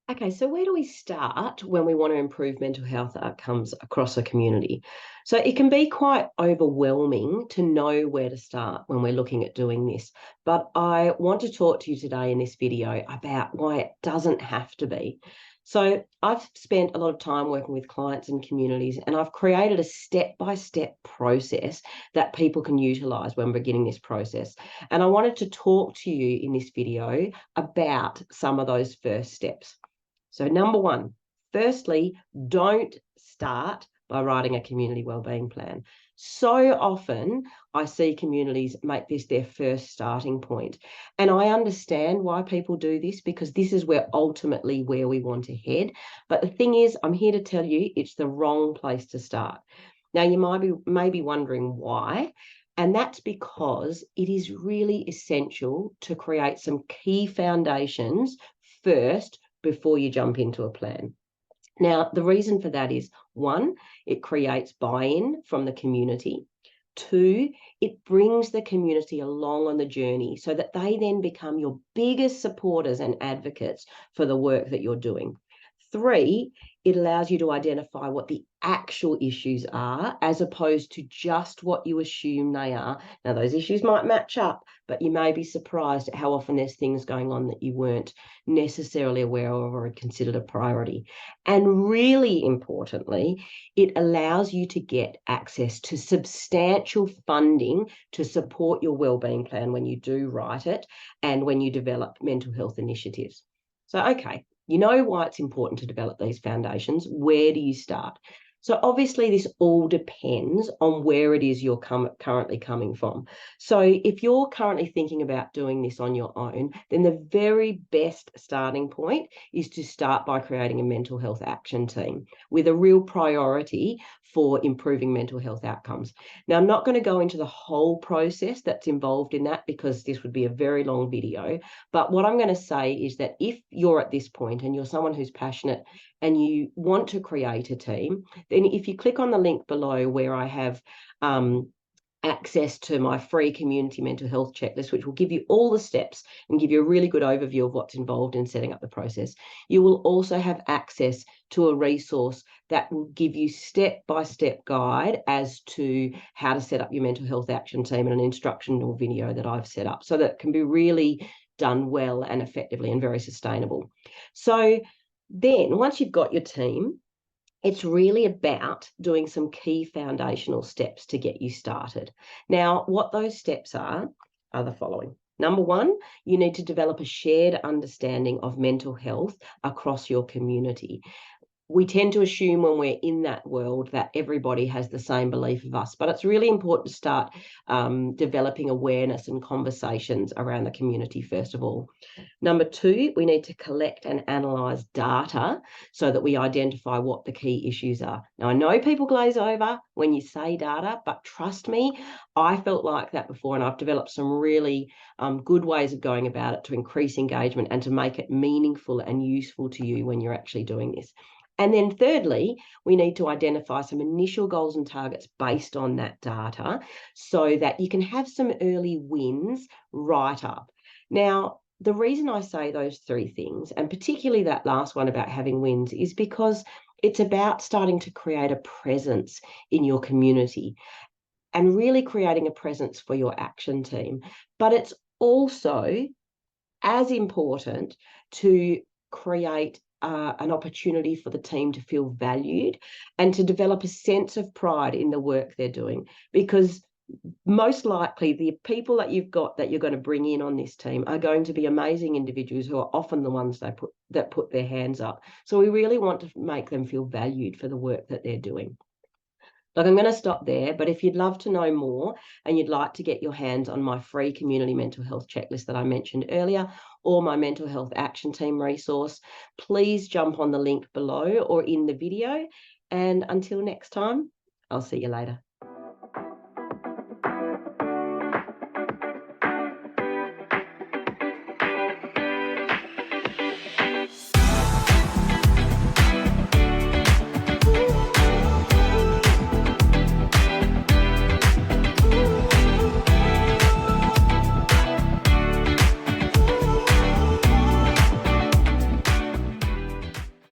Okay, so where do we start when we want to improve mental health outcomes across a community? So it can be quite overwhelming to know where to start when we're looking at doing this. But I want to talk to you today in this video about why it doesn't have to be. So I've spent a lot of time working with clients and communities, and I've created a step-by-step process that people can utilize when beginning this process. And I wanted to talk to you in this video about some of those first steps. So number one, firstly, don't start by writing a community wellbeing plan. So often I see communities make this their first starting point. And I understand why people do this, because this is ultimately where we want to head. But the thing is, I'm here to tell you it's the wrong place to start. Now, you may be wondering why. And that's because it is really essential to create some key foundations first before you jump into a plan. Now, the reason for that is, one, it creates buy-in from the community. Two, it brings the community along on the journey so that they then become your biggest supporters and advocates for the work that you're doing. Three, it allows you to identify what the actual issues are as opposed to just what you assume they are. Now, those issues might match up, but you may be surprised at how often there's things going on that you weren't necessarily aware of or considered a priority. And really importantly, it allows you to get access to substantial funding to support your wellbeing plan when you do write it and when you develop mental health initiatives. So, okay, you know why it's important to develop these foundations. Where do you start? So obviously this all depends on where it is you're currently coming from. So if you're currently thinking about doing this on your own, then the very best starting point is to start by creating a mental health action team with a real priority for improving mental health outcomes. Now, I'm not going to go into the whole process that's involved in that because this would be a very long video. But what I'm going to say is that if you're at this point and you're someone who's passionate and you want to create a team, then if you click on the link below where I have access to my free community mental health checklist, which will give you all the steps and give you a really good overview of what's involved in setting up the process. You will also have access to a resource that will give you step-by-step guide as to how to set up your mental health action team, and an instructional video that I've set up so that it can be really done well and effectively and very sustainable. So then once you've got your team, it's really about doing some key foundational steps to get you started. Now, what those steps are the following. Number one, you need to develop a shared understanding of mental health across your community. We tend to assume when we're in that world that everybody has the same belief of us, but it's really important to start developing awareness and conversations around the community first of all. Number two, we need to collect and analyse data so that we identify what the key issues are. Now, I know people glaze over when you say data, but trust me, I felt like that before, and I've developed some really good ways of going about it to increase engagement and to make it meaningful and useful to you when you're actually doing this. And then thirdly, we need to identify some initial goals and targets based on that data so that you can have some early wins right up. Now, the reason I say those three things, and particularly that last one about having wins, is because it's about starting to create a presence in your community and really creating a presence for your action team. But it's also as important to create an opportunity for the team to feel valued and to develop a sense of pride in the work they're doing, because most likely the people that you've got that you're going to bring in on this team are going to be amazing individuals who are often the ones that put their hands up. So we really want to make them feel valued for the work that they're doing. Look, I'm going to stop there, but if you'd love to know more and you'd like to get your hands on my free community mental health checklist that I mentioned earlier, or my mental health action team resource, please jump on the link below or in the video. And until next time, I'll see you later.